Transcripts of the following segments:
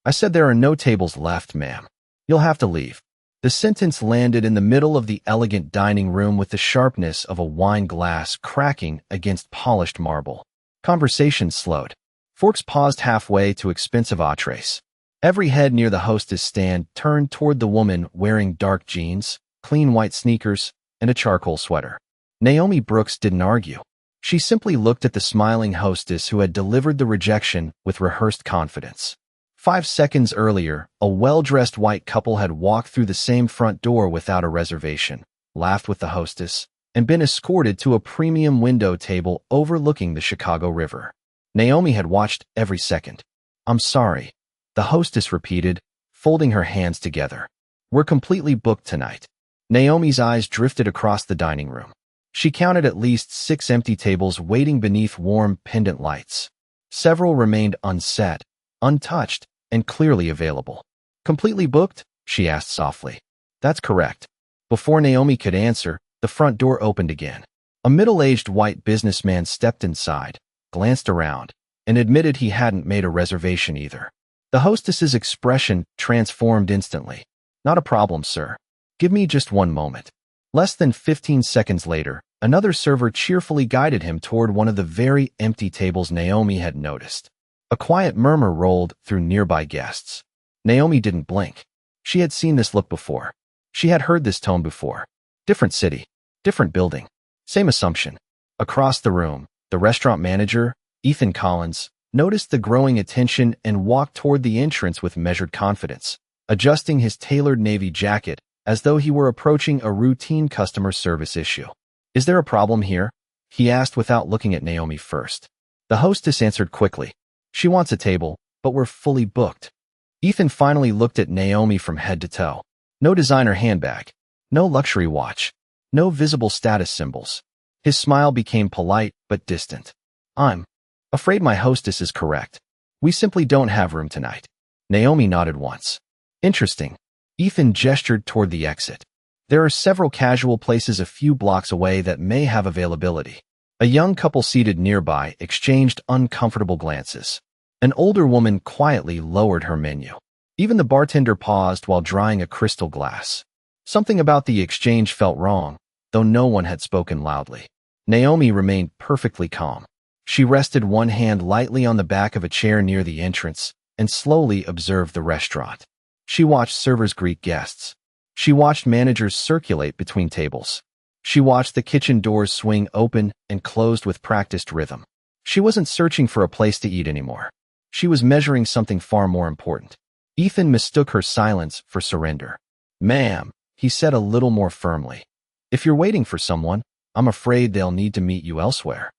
I said there are no tables left, ma'am. You'll have to leave. The sentence landed in the middle of the elegant dining room with the sharpness of a wine glass cracking against polished marble. Conversation slowed. Forks paused halfway to expensive entrees. Every head near the hostess stand turned toward the woman wearing dark jeans, clean white sneakers, and a charcoal sweater. Naomi Brooks didn't argue. She simply looked at the smiling hostess who had delivered the rejection with rehearsed confidence. 5 seconds earlier, a well-dressed white couple had walked through the same front door without a reservation, laughed with the hostess, and been escorted to a premium window table overlooking the Chicago River. Naomi had watched every second. "I'm sorry," the hostess repeated, folding her hands together. "We're completely booked tonight." Naomi's eyes drifted across the dining room. She counted at least 6 empty tables waiting beneath warm pendant lights. Several remained unset, untouched, and clearly available. "Completely booked?" she asked softly. "That's correct." Before Naomi could answer, the front door opened again. A middle-aged white businessman stepped inside, glanced around, and admitted he hadn't made a reservation either. The hostess's expression transformed instantly. "Not a problem, sir. Give me just one moment." Less than 15 seconds later, another server cheerfully guided him toward one of the very empty tables Naomi had noticed. A quiet murmur rolled through nearby guests. Naomi didn't blink. She had seen this look before. She had heard this tone before. Different city, different building, same assumption. Across the room, the restaurant manager, Ethan Collins, noticed the growing attention and walked toward the entrance with measured confidence, adjusting his tailored navy jacket as though he were approaching a routine customer service issue. "Is there a problem here?" he asked without looking at Naomi first. The hostess answered quickly. "She wants a table, but we're fully booked." Ethan finally looked at Naomi from head to toe. No designer handbag, no luxury watch, no visible status symbols. His smile became polite but distant. "I'm afraid my hostess is correct. We simply don't have room tonight." Naomi nodded once. "Interesting." Ethan gestured toward the exit. "There are several casual places a few blocks away that may have availability." A young couple seated nearby exchanged uncomfortable glances. An older woman quietly lowered her menu. Even the bartender paused while drying a crystal glass. Something about the exchange felt wrong, though no one had spoken loudly. Naomi remained perfectly calm. She rested one hand lightly on the back of a chair near the entrance and slowly observed the restaurant. She watched servers greet guests. She watched managers circulate between tables. She watched the kitchen doors swing open and closed with practiced rhythm. She wasn't searching for a place to eat anymore. She was measuring something far more important. Ethan mistook her silence for surrender. "Ma'am," he said a little more firmly, "if you're waiting for someone, I'm afraid they'll need to meet you elsewhere."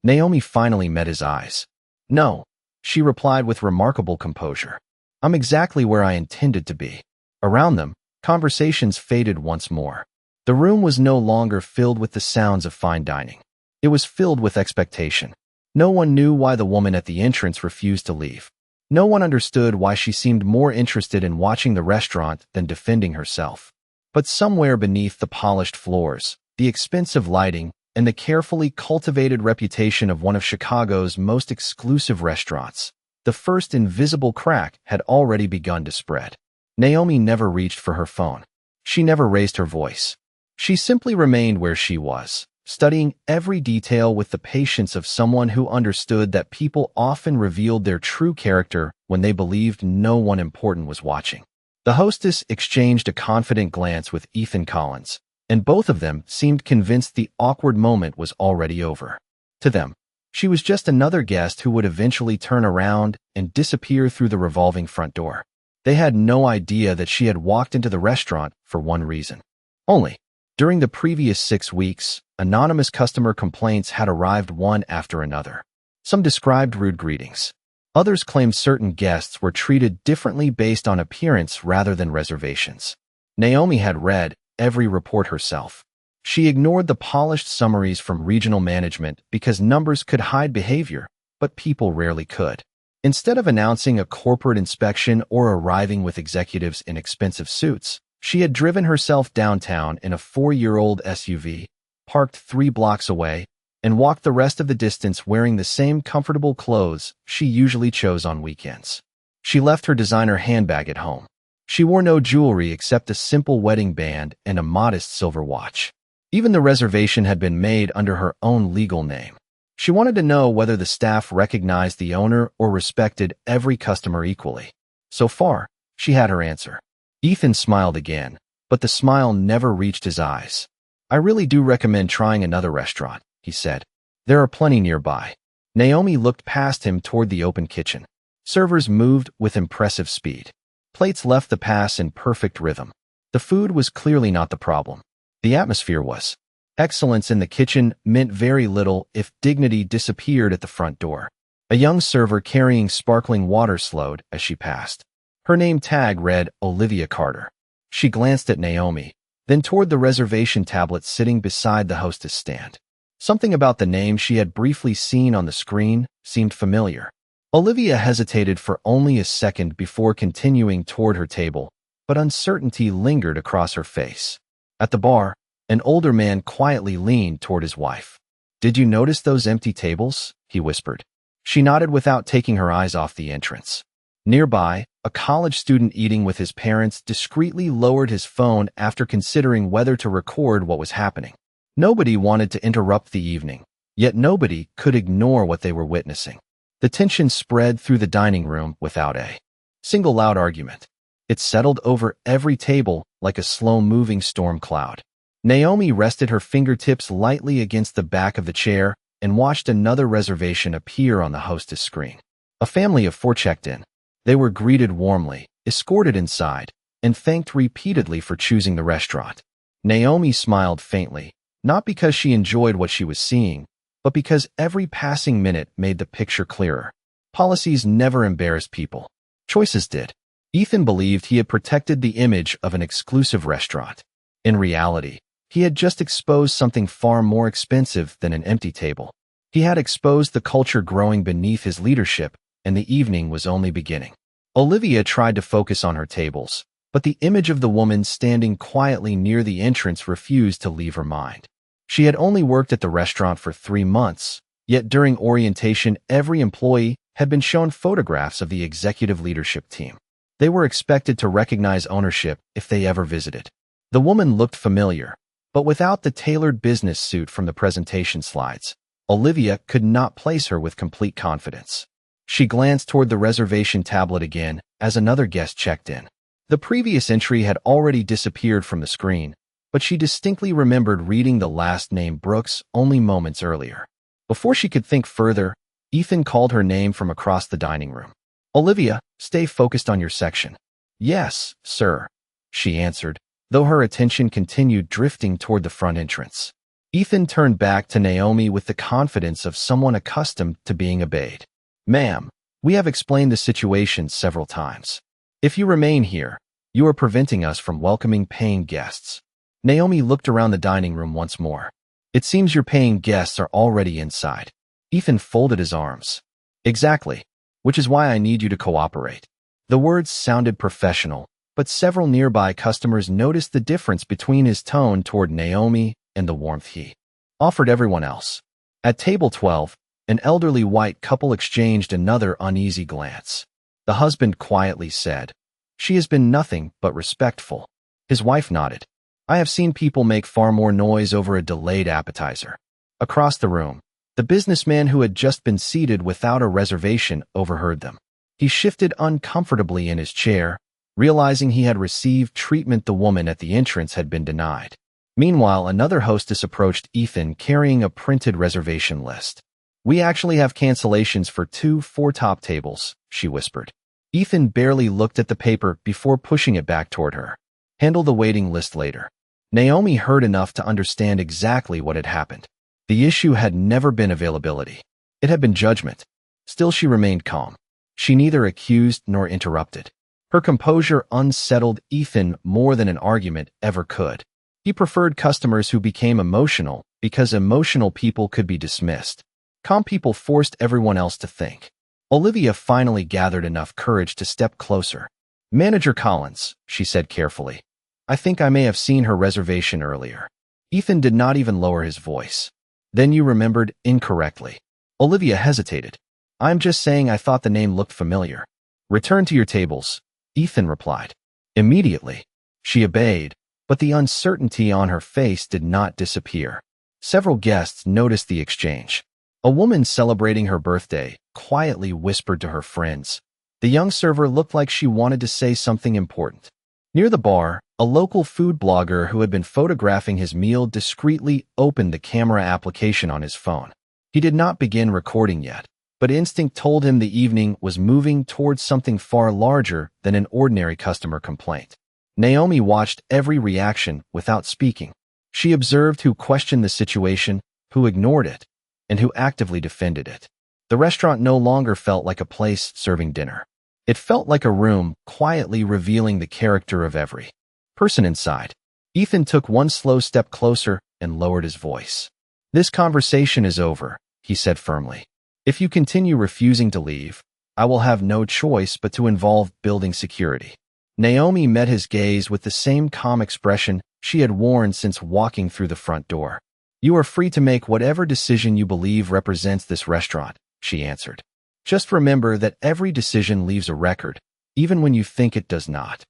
Naomi finally met his eyes. "No," she replied with remarkable composure. "I'm exactly where I intended to be." Around them, conversations faded once more. The room was no longer filled with the sounds of fine dining. It was filled with expectation. No one knew why the woman at the entrance refused to leave. No one understood why she seemed more interested in watching the restaurant than defending herself. But somewhere beneath the polished floors, the expensive lighting, and the carefully cultivated reputation of one of Chicago's most exclusive restaurants, the first invisible crack had already begun to spread. Naomi never reached for her phone. She never raised her voice. She simply remained where she was, studying every detail with the patience of someone who understood that people often revealed their true character when they believed no one important was watching. The hostess exchanged a confident glance with Ethan Collins, and both of them seemed convinced the awkward moment was already over. To them, she was just another guest who would eventually turn around and disappear through the revolving front door. They had no idea that she had walked into the restaurant for one reason. Only, during the previous 6 weeks, anonymous customer complaints had arrived one after another. Some described rude greetings. Others claimed certain guests were treated differently based on appearance rather than reservations. Naomi had read every report herself. She ignored the polished summaries from regional management because numbers could hide behavior, but people rarely could. Instead of announcing a corporate inspection or arriving with executives in expensive suits, she had driven herself downtown in a 4-year-old SUV, parked 3 blocks away, and walked the rest of the distance wearing the same comfortable clothes she usually chose on weekends. She left her designer handbag at home. She wore no jewelry except a simple wedding band and a modest silver watch. Even the reservation had been made under her own legal name. She wanted to know whether the staff recognized the owner or respected every customer equally. So far, she had her answer. Ethan smiled again, but the smile never reached his eyes. I really do recommend trying another restaurant, he said. There are plenty nearby. Naomi looked past him toward the open kitchen. Servers moved with impressive speed. Plates left the pass in perfect rhythm. The food was clearly not the problem. The atmosphere was. Excellence in the kitchen meant very little if dignity disappeared at the front door. A young server carrying sparkling water slowed as she passed. Her name tag read Olivia Carter. She glanced at Naomi, then toward the reservation tablet sitting beside the hostess stand. Something about the name she had briefly seen on the screen seemed familiar. Olivia hesitated for only a second before continuing toward her table, but uncertainty lingered across her face. At the bar, an older man quietly leaned toward his wife. Did you notice those empty tables? He whispered. She nodded without taking her eyes off the entrance. Nearby, a college student eating with his parents discreetly lowered his phone after considering whether to record what was happening. Nobody wanted to interrupt the evening, yet nobody could ignore what they were witnessing. The tension spread through the dining room without a single loud argument. It settled over every table like a slow-moving storm cloud. Naomi rested her fingertips lightly against the back of the chair and watched another reservation appear on the hostess screen. A family of 4 checked in. They were greeted warmly, escorted inside, and thanked repeatedly for choosing the restaurant. Naomi smiled faintly, not because she enjoyed what she was seeing, but because every passing minute made the picture clearer. Policies never embarrassed people. Choices did. Ethan believed he had protected the image of an exclusive restaurant. In reality, he had just exposed something far more expensive than an empty table. He had exposed the culture growing beneath his leadership, and the evening was only beginning. Olivia tried to focus on her tables, but the image of the woman standing quietly near the entrance refused to leave her mind. She had only worked at the restaurant for 3 months, yet during orientation every employee had been shown photographs of the executive leadership team. They were expected to recognize ownership if they ever visited. The woman looked familiar, but without the tailored business suit from the presentation slides, Olivia could not place her with complete confidence. She glanced toward the reservation tablet again as another guest checked in. The previous entry had already disappeared from the screen, but she distinctly remembered reading the last name Brooks only moments earlier. Before she could think further, Ethan called her name from across the dining room. Olivia, stay focused on your section. Yes, sir, she answered, though her attention continued drifting toward the front entrance. Ethan turned back to Naomi with the confidence of someone accustomed to being obeyed. Ma'am, we have explained the situation several times. If you remain here, you are preventing us from welcoming paying guests. Naomi looked around the dining room once more. It seems your paying guests are already inside. Ethan folded his arms. Exactly, which is why I need you to cooperate. The words sounded professional, but several nearby customers noticed the difference between his tone toward Naomi and the warmth he offered everyone else. At table 12, an elderly white couple exchanged another uneasy glance. The husband quietly said, "She has been nothing but respectful." His wife nodded. "I have seen people make far more noise over a delayed appetizer." Across the room, the businessman who had just been seated without a reservation overheard them. He shifted uncomfortably in his chair, realizing he had received treatment the woman at the entrance had been denied. Meanwhile, another hostess approached Ethan carrying a printed reservation list. "We actually have cancellations for 2 4-top tables," she whispered. Ethan barely looked at the paper before pushing it back toward her. "Handle the waiting list later." Naomi heard enough to understand exactly what had happened. The issue had never been availability. It had been judgment. Still, she remained calm. She neither accused nor interrupted. Her composure unsettled Ethan more than an argument ever could. He preferred customers who became emotional because emotional people could be dismissed. Calm people forced everyone else to think. Olivia finally gathered enough courage to step closer. "Manager Collins," she said carefully. "I think I may have seen her reservation earlier." Ethan did not even lower his voice. "Then you remembered incorrectly." Olivia hesitated. "I'm just saying I thought the name looked familiar." Return to your tables, Ethan replied. Immediately, she obeyed, but the uncertainty on her face did not disappear. Several guests noticed the exchange. A woman celebrating her birthday quietly whispered to her friends. The young server looked like she wanted to say something important. Near the bar, a local food blogger who had been photographing his meal discreetly opened the camera application on his phone. He did not begin recording yet, but instinct told him the evening was moving towards something far larger than an ordinary customer complaint. Naomi watched every reaction without speaking. She observed who questioned the situation, who ignored it, and who actively defended it. The restaurant no longer felt like a place serving dinner. It felt like a room quietly revealing the character of every person inside. Ethan took one slow step closer and lowered his voice. This conversation is over, he said firmly. If you continue refusing to leave, I will have no choice but to involve building security. Naomi met his gaze with the same calm expression she had worn since walking through the front door. You are free to make whatever decision you believe represents this restaurant, she answered. Just remember that every decision leaves a record, even when you think it does not.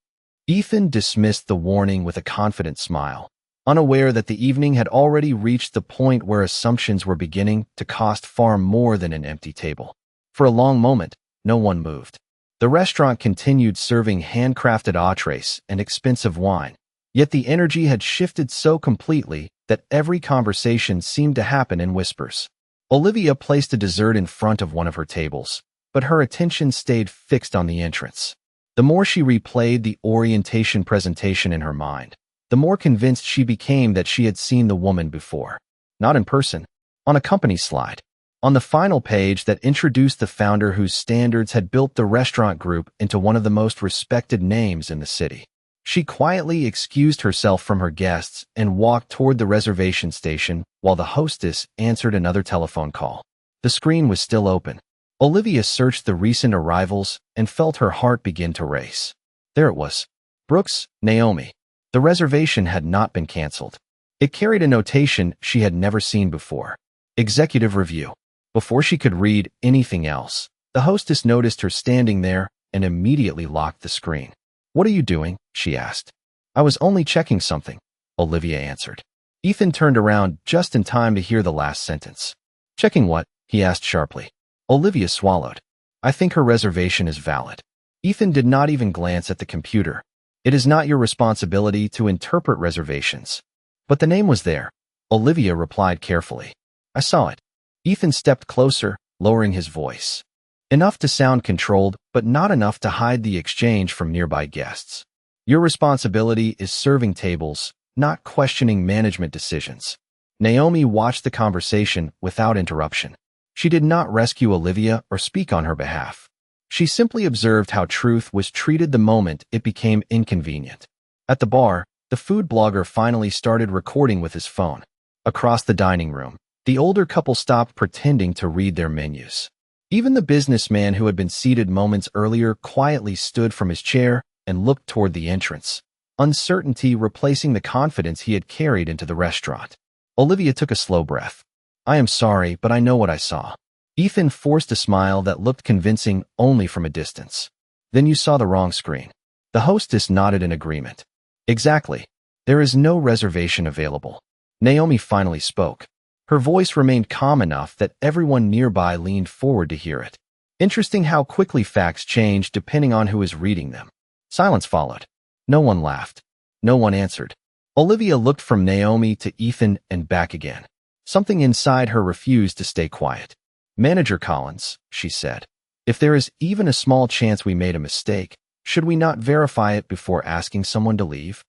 Ethan dismissed the warning with a confident smile, unaware that the evening had already reached the point where assumptions were beginning to cost far more than an empty table. For a long moment, no one moved. The restaurant continued serving handcrafted entrees and expensive wine, yet the energy had shifted so completely that every conversation seemed to happen in whispers. Olivia placed a dessert in front of one of her tables, but her attention stayed fixed on the entrance. The more she replayed the orientation presentation in her mind, the more convinced she became that she had seen the woman before. Not in person, on a company slide. On the final page that introduced the founder whose standards had built the restaurant group into one of the most respected names in the city. She quietly excused herself from her guests and walked toward the reservation station while the hostess answered another telephone call. The screen was still open. Olivia searched the recent arrivals and felt her heart begin to race. There it was. Brooks, Naomi. The reservation had not been canceled. It carried a notation she had never seen before. Executive review. Before she could read anything else, the hostess noticed her standing there and immediately locked the screen. What are you doing? She asked. I was only checking something, Olivia answered. Ethan turned around just in time to hear the last sentence. Checking what? He asked sharply. Olivia swallowed. I think her reservation is valid. Ethan did not even glance at the computer. It is not your responsibility to interpret reservations. But the name was there, Olivia replied carefully. I saw it. Ethan stepped closer, lowering his voice. Enough to sound controlled, but not enough to hide the exchange from nearby guests. Your responsibility is serving tables, not questioning management decisions. Naomi watched the conversation without interruption. She did not rescue Olivia or speak on her behalf. She simply observed how truth was treated the moment it became inconvenient. At the bar, the food blogger finally started recording with his phone. Across the dining room, the older couple stopped pretending to read their menus. Even the businessman who had been seated moments earlier quietly stood from his chair and looked toward the entrance, uncertainty replacing the confidence he had carried into the restaurant. Olivia took a slow breath. I am sorry, but I know what I saw. Ethan forced a smile that looked convincing only from a distance. Then you saw the wrong screen. The hostess nodded in agreement. Exactly. There is no reservation available. Naomi finally spoke. Her voice remained calm enough that everyone nearby leaned forward to hear it. Interesting how quickly facts change depending on who is reading them. Silence followed. No one laughed. No one answered. Olivia looked from Naomi to Ethan and back again. Something inside her refused to stay quiet. Manager Collins, she said, if there is even a small chance we made a mistake, should we not verify it before asking someone to leave?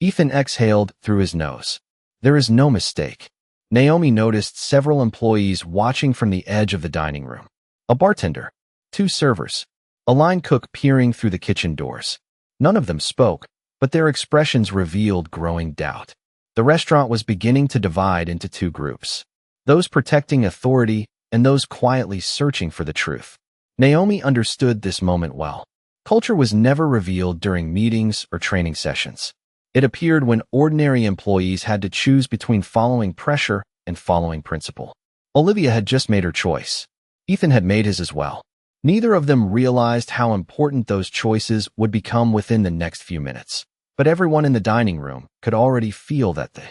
Ethan exhaled through his nose. There is no mistake. Naomi noticed several employees watching from the edge of the dining room. A bartender, 2 servers, a line cook peering through the kitchen doors. None of them spoke, but their expressions revealed growing doubt. The restaurant was beginning to divide into 2 groups, those protecting authority and those quietly searching for the truth. Naomi understood this moment well. Culture was never revealed during meetings or training sessions. It appeared when ordinary employees had to choose between following pressure and following principle. Olivia had just made her choice. Ethan had made his as well. Neither of them realized how important those choices would become within the next few minutes, but everyone in the dining room could already feel that the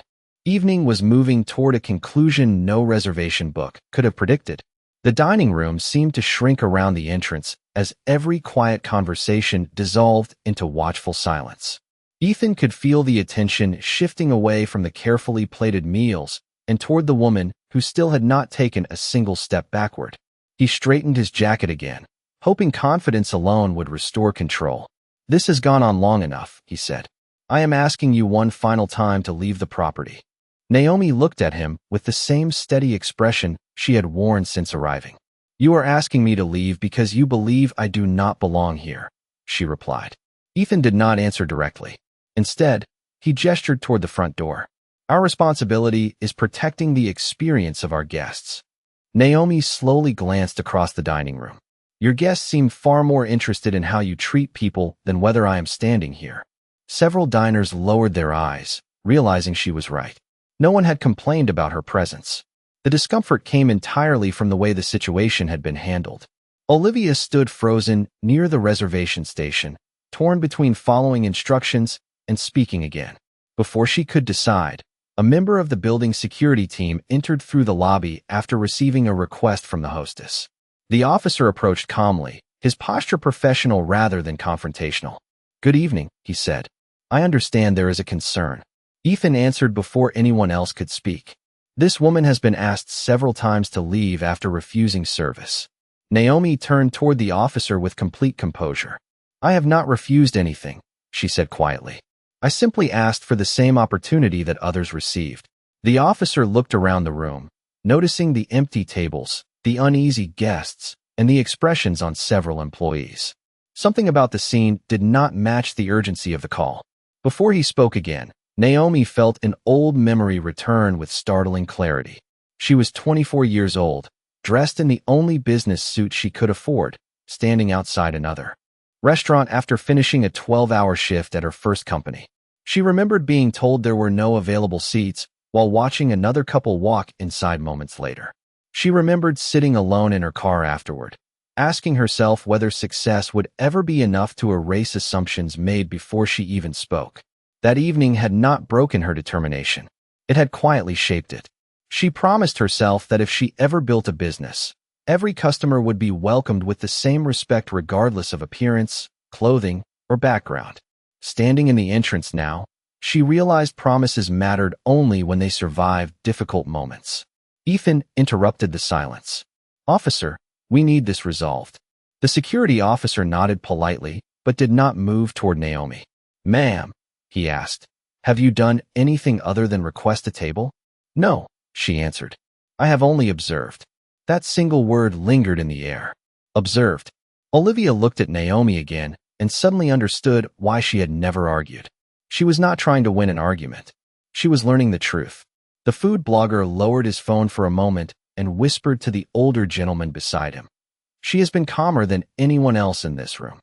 evening was moving toward a conclusion no reservation book could have predicted. The dining room seemed to shrink around the entrance as every quiet conversation dissolved into watchful silence. Ethan could feel the attention shifting away from the carefully plated meals and toward the woman who still had not taken a single step backward. He straightened his jacket again, hoping confidence alone would restore control. "This has gone on long enough," he said. "I am asking you one final time to leave the property." Naomi looked at him with the same steady expression she had worn since arriving. "You are asking me to leave because you believe I do not belong here," she replied. Ethan did not answer directly. Instead, he gestured toward the front door. "Our responsibility is protecting the experience of our guests." Naomi slowly glanced across the dining room. "Your guests seem far more interested in how you treat people than whether I am standing here." Several diners lowered their eyes, realizing she was right. No one had complained about her presence. The discomfort came entirely from the way the situation had been handled. Olivia stood frozen near the reservation station, torn between following instructions and speaking again. Before she could decide, a member of the building security team entered through the lobby after receiving a request from the hostess. The officer approached calmly, his posture professional rather than confrontational. "Good evening," he said. "I understand there is a concern." Ethan answered before anyone else could speak. "This woman has been asked several times to leave after refusing service." Naomi turned toward the officer with complete composure. "I have not refused anything," she said quietly. "I simply asked for the same opportunity that others received." The officer looked around the room, noticing the empty tables, the uneasy guests, and the expressions on several employees. Something about the scene did not match the urgency of the call. Before he spoke again, Naomi felt an old memory return with startling clarity. She was 24 years old, dressed in the only business suit she could afford, standing outside another restaurant after finishing a 12-hour shift at her first company. She remembered being told there were no available seats while watching another couple walk inside moments later. She remembered sitting alone in her car afterward, asking herself whether success would ever be enough to erase assumptions made before she even spoke. That evening had not broken her determination. It had quietly shaped it. She promised herself that if she ever built a business, every customer would be welcomed with the same respect regardless of appearance, clothing, or background. Standing in the entrance now, she realized promises mattered only when they survived difficult moments. Ethan interrupted the silence. "Officer, we need this resolved." The security officer nodded politely, but did not move toward Naomi. "Ma'am," he asked, "have you done anything other than request a table?" "No," she answered. "I have only observed." That single word lingered in the air. Observed. Olivia looked at Naomi again and suddenly understood why she had never argued. She was not trying to win an argument. She was learning the truth. The food blogger lowered his phone for a moment and whispered to the older gentleman beside him. "She has been calmer than anyone else in this room."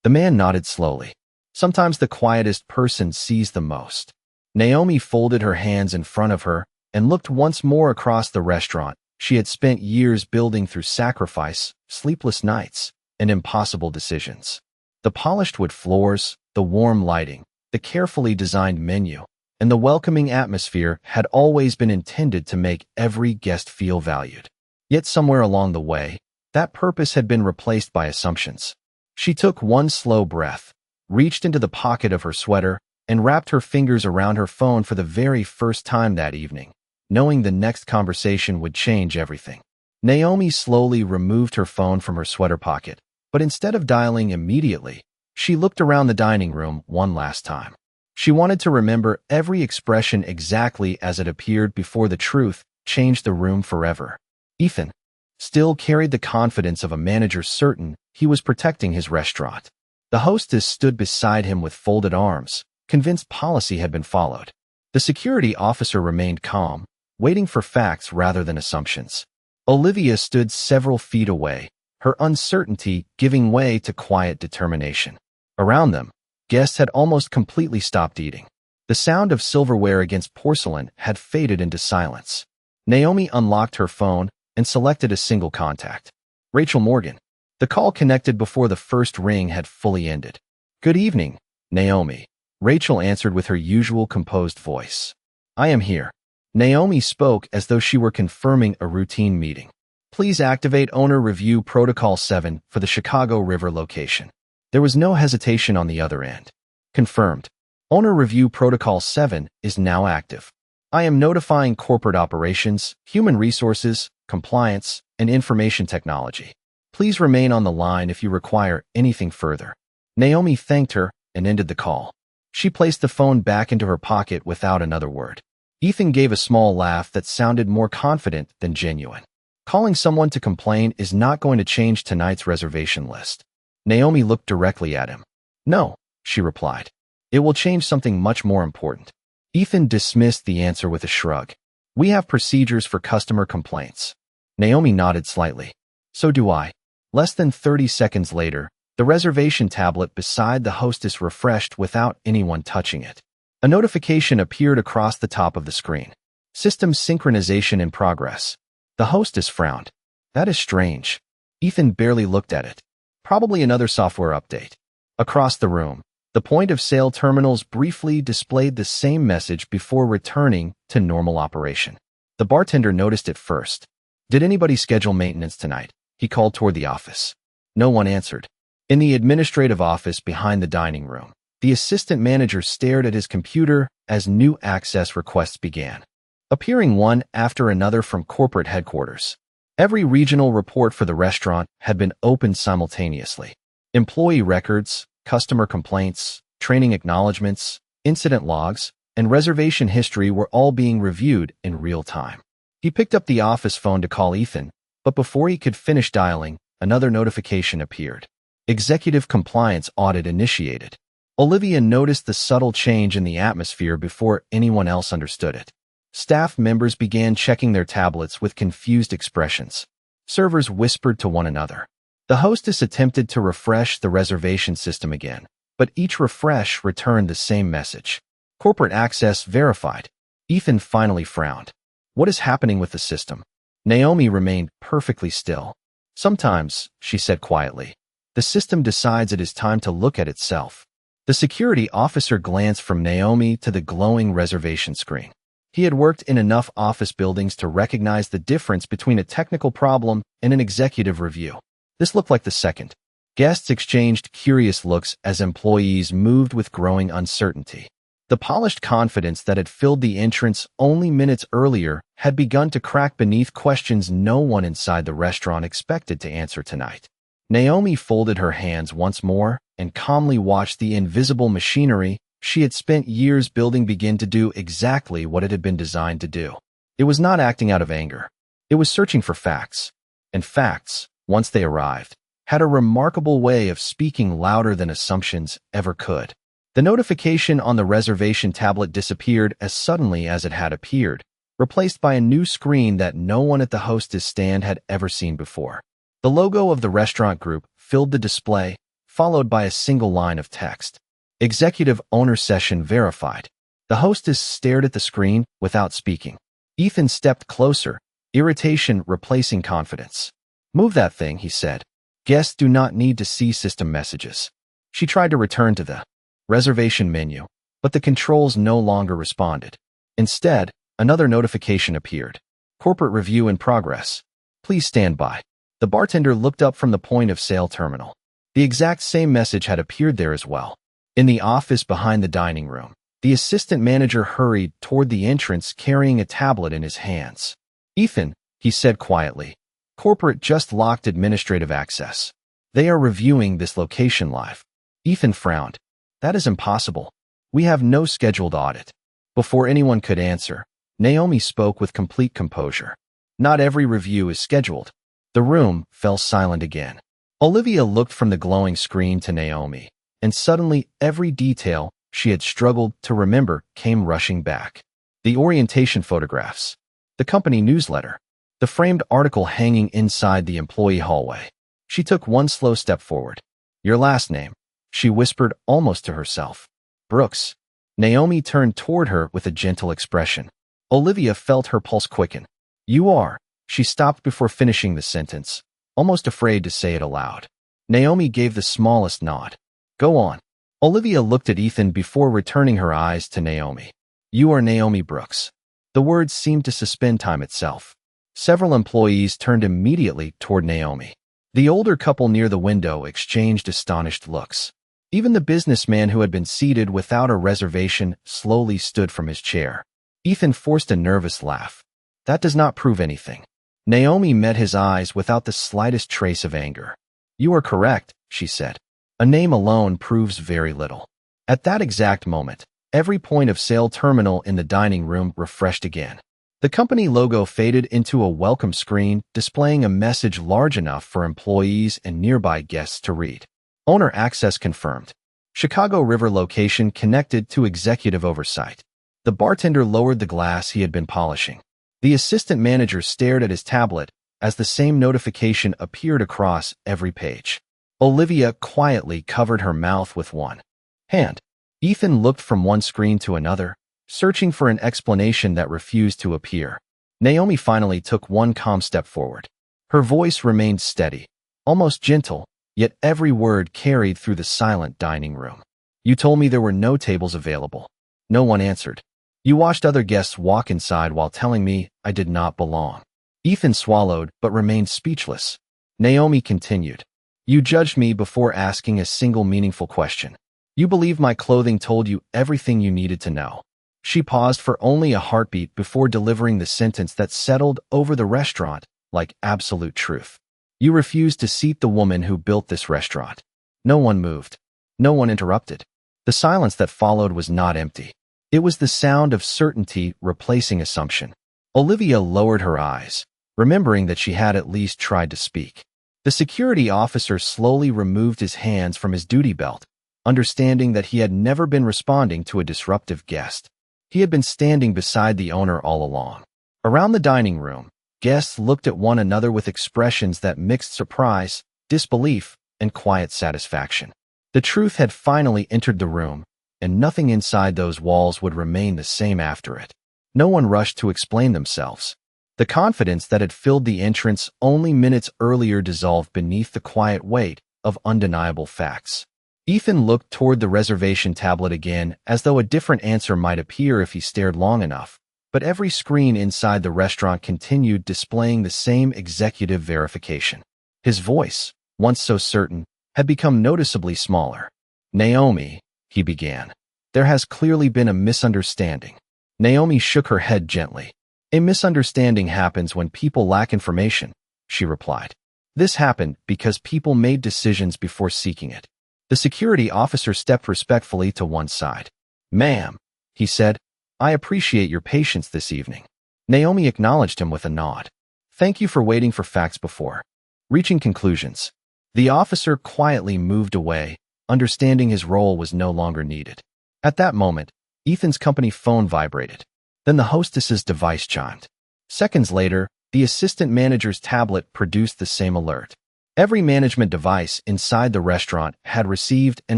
The man nodded slowly. Sometimes the quietest person sees the most. Naomi folded her hands in front of her and looked once more across the restaurant she had spent years building through sacrifice, sleepless nights, and impossible decisions. The polished wood floors, the warm lighting, the carefully designed menu, and the welcoming atmosphere had always been intended to make every guest feel valued. Yet somewhere along the way, that purpose had been replaced by assumptions. She took one slow breath, reached into the pocket of her sweater, and wrapped her fingers around her phone for the very first time that evening, knowing the next conversation would change everything. Naomi slowly removed her phone from her sweater pocket, but instead of dialing immediately, she looked around the dining room one last time. She wanted to remember every expression exactly as it appeared before the truth changed the room forever. Ethan still carried the confidence of a manager certain he was protecting his restaurant. The hostess stood beside him with folded arms, convinced policy had been followed. The security officer remained calm, waiting for facts rather than assumptions. Olivia stood several feet away, her uncertainty giving way to quiet determination. Around them, guests had almost completely stopped eating. The sound of silverware against porcelain had faded into silence. Naomi unlocked her phone and selected a single contact. "Rachel Morgan." The call connected before the first ring had fully ended. "Good evening, Naomi," Rachel answered with her usual composed voice. "I am here." Naomi spoke as though she were confirming a routine meeting. "Please activate Owner Review Protocol 7 for the Chicago River location." There was no hesitation on the other end. "Confirmed. Owner Review Protocol 7 is now active. I am notifying corporate operations, human resources, compliance, and information technology. Please remain on the line if you require anything further." Naomi thanked her and ended the call. She placed the phone back into her pocket without another word. Ethan gave a small laugh that sounded more confident than genuine. Calling someone to complain is not going to change tonight's reservation list. Naomi looked directly at him. "No," she replied. "It will change something much more important." Ethan dismissed the answer with a shrug. "We have procedures for customer complaints." Naomi nodded slightly. "So do I." Less than 30 seconds later, the reservation tablet beside the hostess refreshed without anyone touching it. A notification appeared across the top of the screen. "System synchronization in progress." The hostess frowned. "That is strange." Ethan barely looked at it. "Probably another software update." Across the room, the point-of-sale terminals briefly displayed the same message before returning to normal operation. The bartender noticed it first. "Did anybody schedule maintenance tonight?" He called toward the office. No one answered. In the administrative office behind the dining room, the assistant manager stared at his computer as new access requests began, appearing one after another from corporate headquarters. Every regional report for the restaurant had been opened simultaneously. Employee records, customer complaints, training acknowledgments, incident logs, and reservation history were all being reviewed in real time. He picked up the office phone to call Ethan, but before he could finish dialing, another notification appeared. Executive compliance audit initiated. Olivia noticed the subtle change in the atmosphere before anyone else understood it. Staff members began checking their tablets with confused expressions. Servers whispered to one another. The hostess attempted to refresh the reservation system again, but each refresh returned the same message. "Corporate access verified." Ethan finally frowned. "What is happening with the system?" Naomi remained perfectly still. "Sometimes," she said quietly, "the system decides it is time to look at itself." The security officer glanced from Naomi to the glowing reservation screen. He had worked in enough office buildings to recognize the difference between a technical problem and an executive review. This looked like the second. Guests exchanged curious looks as employees moved with growing uncertainty. The polished confidence that had filled the entrance only minutes earlier had begun to crack beneath questions no one inside the restaurant expected to answer tonight. Naomi folded her hands once more and calmly watched the invisible machinery she had spent years building begin to do exactly what it had been designed to do. It was not acting out of anger. It was searching for facts. And facts, once they arrived, had a remarkable way of speaking louder than assumptions ever could. The notification on the reservation tablet disappeared as suddenly as it had appeared, replaced by a new screen that no one at the hostess stand had ever seen before. The logo of the restaurant group filled the display, followed by a single line of text. "Executive Owner Session Verified." The hostess stared at the screen without speaking. Ethan stepped closer, irritation replacing confidence. "Move that thing," he said. "Guests do not need to see system messages." She tried to return to the reservation menu, but the controls no longer responded. Instead, another notification appeared. "Corporate review in progress. Please stand by." The bartender looked up from the point-of-sale terminal. The exact same message had appeared there as well. In the office behind the dining room, the assistant manager hurried toward the entrance carrying a tablet in his hands. "Ethan," he said quietly, "corporate just locked administrative access. They are reviewing this location live." Ethan frowned. "That is impossible. We have no scheduled audit." Before anyone could answer, Naomi spoke with complete composure. "Not every review is scheduled." The room fell silent again. Olivia looked from the glowing screen to Naomi, and suddenly every detail she had struggled to remember came rushing back. The orientation photographs, the company newsletter, the framed article hanging inside the employee hallway. She took one slow step forward. "Your last name," she whispered almost to herself. "Brooks." Naomi turned toward her with a gentle expression. Olivia felt her pulse quicken. "You are." She stopped before finishing the sentence, almost afraid to say it aloud. Naomi gave the smallest nod. Go on. Olivia looked at Ethan before returning her eyes to Naomi. You are Naomi Brooks. The words seemed to suspend time itself. Several employees turned immediately toward Naomi. The older couple near the window exchanged astonished looks. Even the businessman who had been seated without a reservation slowly stood from his chair. Ethan forced a nervous laugh. That does not prove anything. Naomi met his eyes without the slightest trace of anger. You are correct, she said. A name alone proves very little. At that exact moment, every point of sale terminal in the dining room refreshed again. The company logo faded into a welcome screen, displaying a message large enough for employees and nearby guests to read. Owner access confirmed. Chicago River location connected to executive oversight. The bartender lowered the glass he had been polishing. The assistant manager stared at his tablet as the same notification appeared across every page. Olivia quietly covered her mouth with one hand. Ethan looked from one screen to another, searching for an explanation that refused to appear. Naomi finally took one calm step forward. Her voice remained steady, almost gentle, yet every word carried through the silent dining room. You told me there were no tables available. No one answered. You watched other guests walk inside while telling me I did not belong. Ethan swallowed but remained speechless. Naomi continued. You judged me before asking a single meaningful question. You believed my clothing told you everything you needed to know. She paused for only a heartbeat before delivering the sentence that settled over the restaurant like absolute truth. You refused to seat the woman who built this restaurant. No one moved. No one interrupted. The silence that followed was not empty. It was the sound of certainty replacing assumption. Olivia lowered her eyes, remembering that she had at least tried to speak. The security officer slowly removed his hands from his duty belt, understanding that he had never been responding to a disruptive guest. He had been standing beside the owner all along. Around the dining room, guests looked at one another with expressions that mixed surprise, disbelief, and quiet satisfaction. The truth had finally entered the room, and nothing inside those walls would remain the same after it. No one rushed to explain themselves. The confidence that had filled the entrance only minutes earlier dissolved beneath the quiet weight of undeniable facts. Ethan looked toward the reservation tablet again, as though a different answer might appear if he stared long enough, but every screen inside the restaurant continued displaying the same executive verification. His voice, once so certain, had become noticeably smaller. Naomi, he began. There has clearly been a misunderstanding. Naomi shook her head gently. A misunderstanding happens when people lack information, she replied. This happened because people made decisions before seeking it. The security officer stepped respectfully to one side. Ma'am, he said, I appreciate your patience this evening. Naomi acknowledged him with a nod. Thank you for waiting for facts before reaching conclusions. The officer quietly moved away, understanding his role was no longer needed. At that moment, Ethan's company phone vibrated. Then the hostess's device chimed. Seconds later, the assistant manager's tablet produced the same alert. Every management device inside the restaurant had received an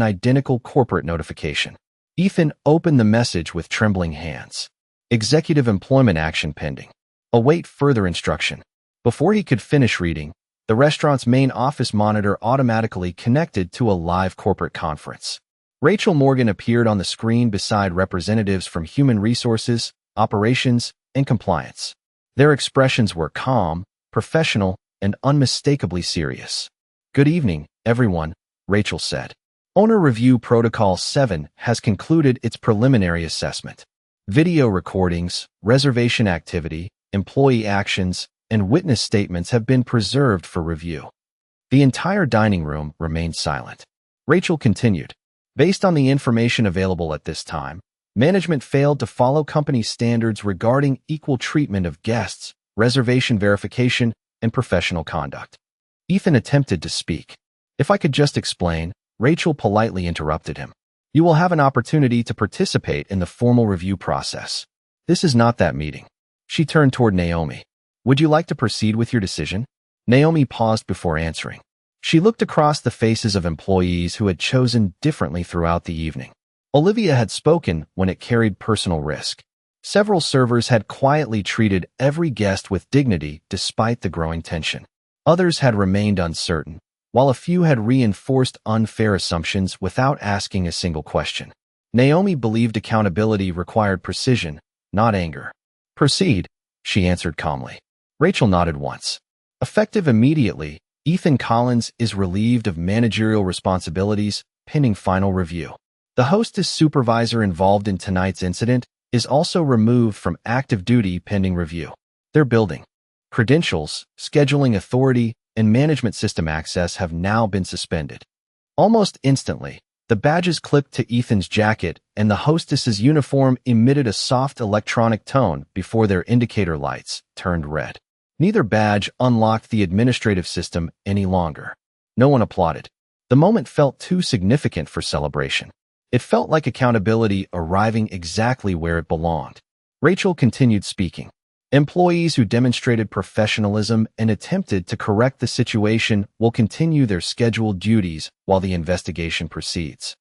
identical corporate notification. Ethan opened the message with trembling hands. Executive employment action pending. Await further instruction. Before he could finish reading, the restaurant's main office monitor automatically connected to a live corporate conference. Rachel Morgan appeared on the screen beside representatives from Human Resources, Operations, and Compliance. Their expressions were calm, professional, and unmistakably serious. Good evening, everyone, Rachel said. Owner Review Protocol 7 has concluded its preliminary assessment. Video recordings, reservation activity, employee actions, and witness statements have been preserved for review. The entire dining room remained silent. Rachel continued. Based on the information available at this time, management failed to follow company standards regarding equal treatment of guests, reservation verification, and professional conduct. Ethan attempted to speak. If I could just explain, Rachel politely interrupted him. You will have an opportunity to participate in the formal review process. This is not that meeting. She turned toward Naomi. Would you like to proceed with your decision? Naomi paused before answering. She looked across the faces of employees who had chosen differently throughout the evening. Olivia had spoken when it carried personal risk. Several servers had quietly treated every guest with dignity despite the growing tension. Others had remained uncertain, while a few had reinforced unfair assumptions without asking a single question. Naomi believed accountability required precision, not anger. "Proceed," she answered calmly. Rachel nodded once. Effective immediately, Ethan Collins is relieved of managerial responsibilities, pending final review. The hostess supervisor involved in tonight's incident is also removed from active duty pending review. Their building, credentials, scheduling authority, and management system access have now been suspended. Almost instantly, the badges clipped to Ethan's jacket and the hostess's uniform emitted a soft electronic tone before their indicator lights turned red. Neither badge unlocked the administrative system any longer. No one applauded. The moment felt too significant for celebration. It felt like accountability arriving exactly where it belonged. Rachel continued speaking. Employees who demonstrated professionalism and attempted to correct the situation will continue their scheduled duties while the investigation proceeds.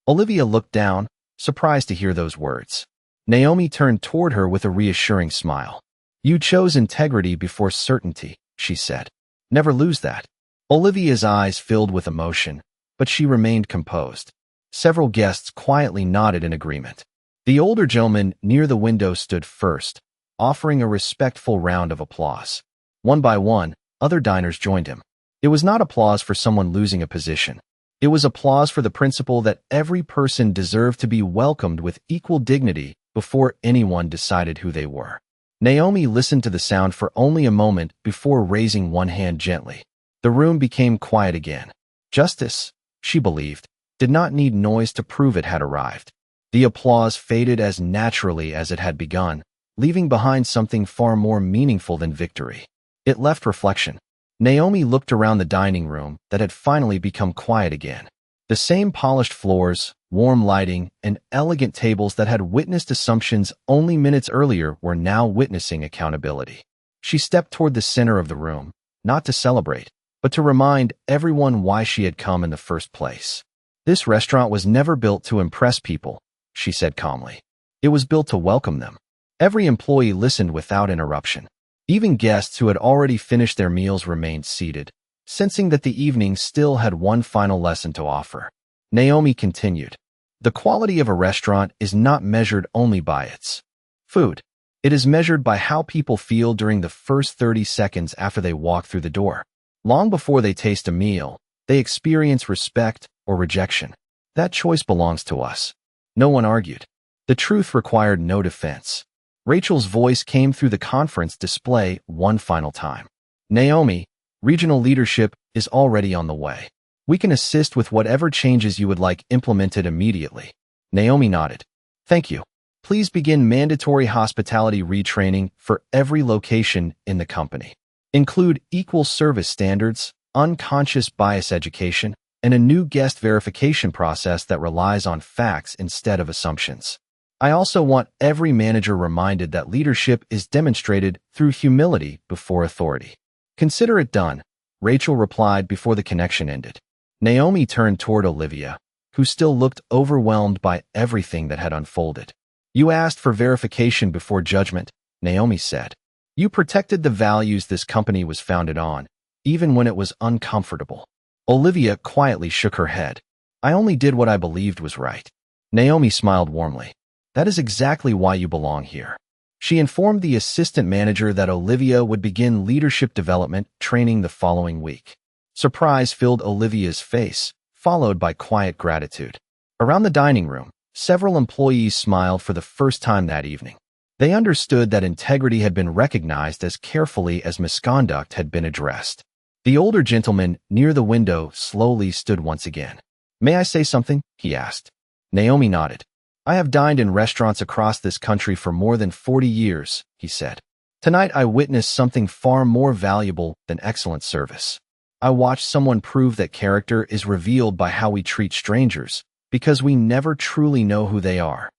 Olivia looked down, surprised to hear those words. Naomi turned toward her with a reassuring smile. "You chose integrity before certainty," she said. "Never lose that." Olivia's eyes filled with emotion, but she remained composed. Several guests quietly nodded in agreement. The older gentleman near the window stood first, offering a respectful round of applause. One by one, other diners joined him. It was not applause for someone losing a position. It was applause for the principle that every person deserved to be welcomed with equal dignity before anyone decided who they were. Naomi listened to the sound for only a moment before raising one hand gently. The room became quiet again. Justice, she believed, did not need noise to prove it had arrived. The applause faded as naturally as it had begun, leaving behind something far more meaningful than victory. It left reflection. Naomi looked around the dining room that had finally become quiet again. The same polished floors, warm lighting, and elegant tables that had witnessed assumptions only minutes earlier were now witnessing accountability. She stepped toward the center of the room, not to celebrate, but to remind everyone why she had come in the first place. "This restaurant was never built to impress people," she said calmly. "It was built to welcome them." Every employee listened without interruption. Even guests who had already finished their meals remained seated, sensing that the evening still had one final lesson to offer. Naomi continued. "The quality of a restaurant is not measured only by its food. It is measured by how people feel during the first 30 seconds after they walk through the door. Long before they taste a meal, they experience respect or rejection. That choice belongs to us." No one argued. The truth required no defense. Rachel's voice came through the conference display one final time. "Naomi, regional leadership is already on the way. We can assist with whatever changes you would like implemented immediately." Naomi nodded. "Thank you. Please begin mandatory hospitality retraining for every location in the company. Include equal service standards, unconscious bias education, and a new guest verification process that relies on facts instead of assumptions. I also want every manager reminded that leadership is demonstrated through humility before authority." "Consider it done," Rachel replied before the connection ended. Naomi turned toward Olivia, who still looked overwhelmed by everything that had unfolded. "You asked for verification before judgment," Naomi said. "You protected the values this company was founded on, even when it was uncomfortable." Olivia quietly shook her head. "I only did what I believed was right." Naomi smiled warmly. "That is exactly why you belong here." She informed the assistant manager that Olivia would begin leadership development training the following week. Surprise filled Olivia's face, followed by quiet gratitude. Around the dining room, several employees smiled for the first time that evening. They understood that integrity had been recognized as carefully as misconduct had been addressed. The older gentleman near the window slowly stood once again. "May I say something?" he asked. Naomi nodded. "I have dined in restaurants across this country for more than 40 years, he said. Tonight I witnessed something far more valuable than excellent service. I watched someone prove that character is revealed by how we treat strangers, because we never truly know who they are."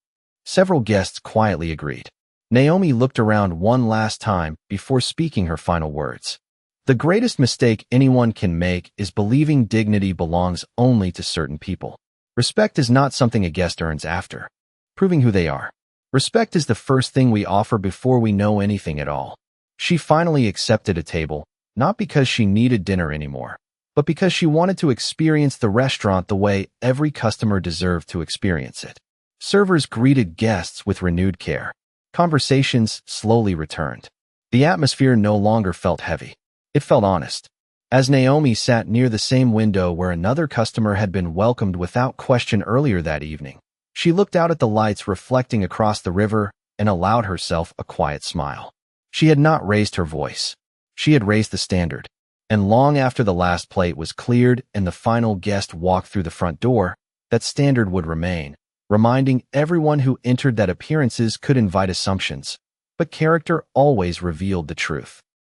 Several guests quietly agreed. Naomi looked around one last time before speaking her final words. "The greatest mistake anyone can make is believing dignity belongs only to certain people. Respect is not something a guest earns after proving who they are. Respect is the first thing we offer before we know anything at all." She finally accepted a table, not because she needed dinner anymore, but because she wanted to experience the restaurant the way every customer deserved to experience it. Servers greeted guests with renewed care. Conversations slowly returned. The atmosphere no longer felt heavy. It felt honest. As Naomi sat near the same window where another customer had been welcomed without question earlier that evening, she looked out at the lights reflecting across the river and allowed herself a quiet smile. She had not raised her voice. She had raised the standard. And long after the last plate was cleared and the final guest walked through the front door, that standard would remain, reminding everyone who entered that appearances could invite assumptions, but character always revealed the truth.